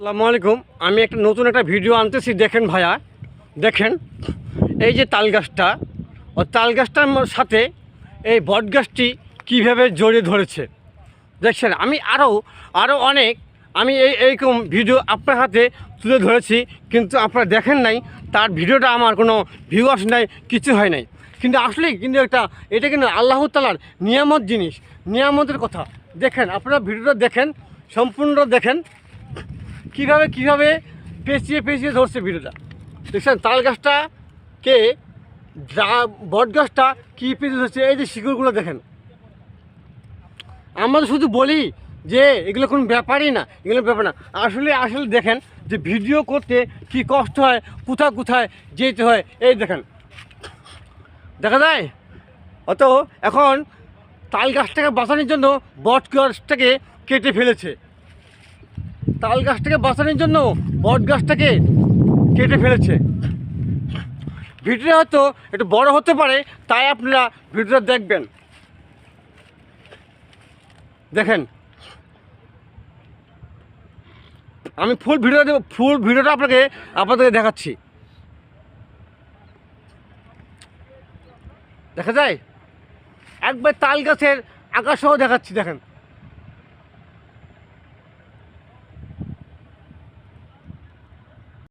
আসসালামু আলাইকুম। আমি একটা নতুন ভিডিও আনতেছি। দেখেন ভাইয়া, দেখেন এই যে তাল গাছটা, ও তাল গাছটার সাথে এই বট গাছটি কীভাবে জড়িয়ে ধরেছে দেখছেন। আমি আরও অনেক এইরকম ভিডিও আপনার হাতে তুলে ধরেছি, কিন্তু আপনারা দেখেন নাই। তার ভিডিওটা আমার কোনো ভিউয়ার্স নাই, কিছু হয় নাই। কিন্তু আসলেই কিন্তু এটা কিন্তু আল্লাহ তাআলার নিয়ামত জিনিস, নিয়ামতের কথা। দেখেন, আপনারা ভিডিওটা দেখেন, সম্পূর্ণ দেখেন কীভাবে পেঁচিয়ে ধরছে ভিডিওটা। দেখছেন তাল গাছটাকে, বট গাছটা কী পেঁচিয়ে ধরছে। এই যে শিকড়গুলো দেখেন। আমরা তো শুধু বলি যে এগুলো কোনো ব্যাপারই না, এগুলো ব্যাপার না। আসলে দেখেন যে ভিডিও করতে কি কষ্ট হয়, কোথায় যেতে হয়। এই দেখেন, দেখা যায়। অত এখন তাল গাছটাকে বাঁচানোর জন্য বট গাছটাকে কেটে ফেলেছে। তাল গাছটাকে বাঁচানোর জন্য বট গাছটাকে কেটে ফেলেছে। ভিডিওটা হয়তো একটু বড় হতে পারে, তাই আপনারা ভিডিওটা দেখবেন। দেখেন, আমি ফুল ভিডিওটা আপনাদেরকে দেখাচ্ছি। দেখা যায় একবার তাল গাছের আকাশও দেখাচ্ছি। দেখেন।